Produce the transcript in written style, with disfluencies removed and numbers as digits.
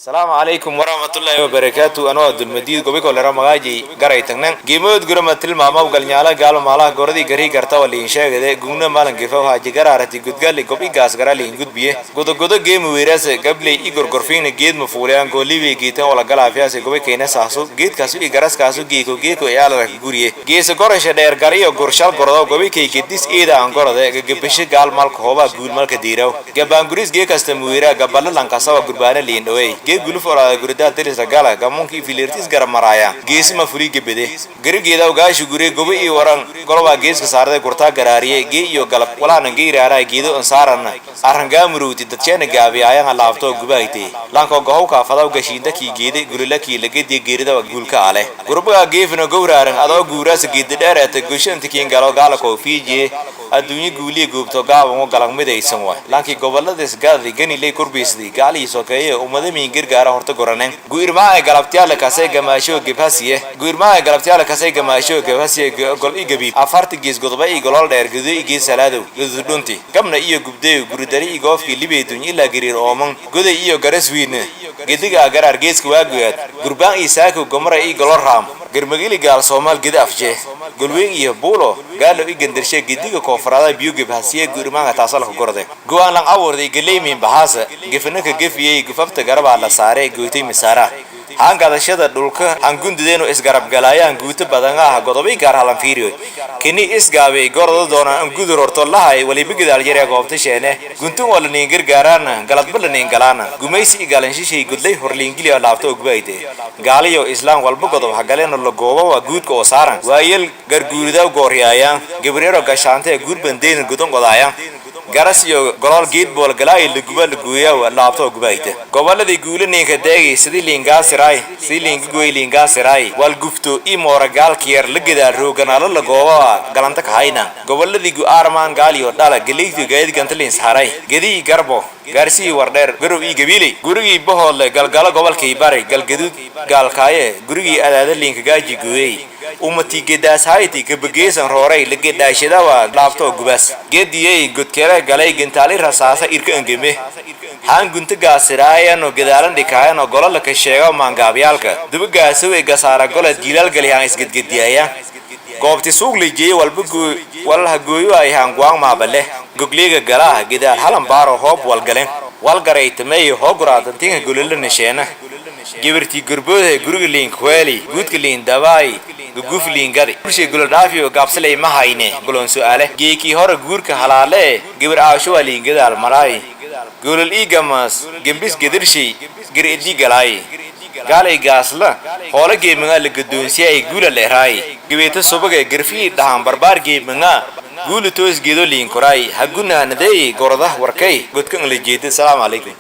السلام عليكم ورحمة الله وبركاته أنا عبد المجيد قبيك ولا رمجاجي قرأي تنن جيمود قرما تلما ما وقال نيالا قالوا مالا قردي قري قرتا ولا إنشاء كده قمنا مالا كيفها حاجة قرارتي قد قال لي قبي قاس قرا لي قد بيه قد جيم ويراس قبل إيجور قرفين جيد مفوليان قولي بيجيتن ولا قال فيها سقبي كينا ساسو جيد كاسو إيجراس كاسو جيكو يالا قوريه جيس قرش دير قريه قرشال قردا قبي كي كديس إيدا عن قردا قبيش قال مالك هوا قول مالك ديراو قبان قريس جي كاستمويرا قبلا لانكاسا وقربانا ليندوي جي قولوا فرا da teres la gala gamon ki filertis gar maraya geesi ma furi gebede gari geeda gaashu gure gobe i waran goloba geeska saarde gurta garaariye ge iyo galab wala nan geeraara geedo an saarana aranga muruti dadchena gaabi ayan laabto gubaayte lanko gohow ka fadaw gashinda ki geede gulila ki lagedi geerida gulka ale gurbaga geefna gowraaran adoo guuraas geede dheerata gushanti kiin galo gala ko fiije adduunyo guuliye goobto gaabo galang midaysan waa laakiin goboladaas gaadi gani lay kurbisdi gaali sokeeye umada min gargaara horta goranen guirmaa galabtiyaal kasay gamaasho gebhasiye guirmaa galabtiyaal kasay gamaasho gebhasiye gol igabi afarti gees godoba i golol dheer gudu i gees salaado gududunti gamna iyo gubday guridari i goofki libeedun ila gariir ooman guday iyo garas wiina gediga garar geeska waaguyaad gurbaan i saako gomara i golol raam garmagili gaal Soomaal gida afjee gulweyn iyo buulo gaalo i gandarshe gediga koonfurada biyo gebhasiye guirmaa taasal ku gorde go'aan lan awoorday galeemin bahasa gefanaka gefiyay gufafta garaba la saaray gootay misara hangadashada dhulka aan gundideeno isgarab galayaan guuto badan ah godobay gaar halan fiiriyo kini isgaabay gordo doona aan gudur horto lahay waliba gidaal yare goobta sheene guntun wala nin gargaarana galadba la nin galana gumaysi galan shishay gudlay horliingili laabto ogbayde gaaliyo islaam walba godob hagaleeno la goobo waa guudka oo saaran waayel garguurida gooriyayaan gabriero gashaante guurbandeen gudon godayaan garas iyo golol geed bool galay lugubal gooya laabto gubayte goboladii guulaneenka deegay sidii linga gooy linga siray wal gufto i moragal kiyer lagida rooganaalo la gooba galanta ka hayna goboladii gu armaan gaaliyo dhala galeeydu gayd gantalin saray gedi garbo garsi wardheer garow i gabiilay gurigi bohole galgalo gobolkii bari galgadud gaalkaaye gurigi adaada linka gaaji gooyay umati gedaas hayti ka bageesan rooray lagedaashada waa laabto gubas gediyay godkere galay gintaali rasaasa irka angeme haan gunta gaasiraayano gadaalan dhikaayano golol ka sheego maangaabyaalka dubagaaso ee gasaara golad jiilal galiyaan isgedgediyaya goobti suuq leeyay walha gooyo ay hangwaan maabale gogliga galaha gedaal halan baaro hoob walgalen walgaraytmay hooguraadantinga gulala nisheena gibirti gurboode guriga link wali guudka lin dabaay gufliin gari bulshay gula dhaafiyo gaabsalay ma hayne gulon su'aale geeki hore guurka halaale gibir aasho waliin gadaal maray gulal igamas gimbis gedirshi giridi galay galay gaasla hoola geeminga la gadoonsiyay gula leeray gibeeta sobaga girfi dhahan barbaar geeminga gulu toos geedo liin koray haguna naday gorada warkay godkan la jeedo. Assalamu alaykum.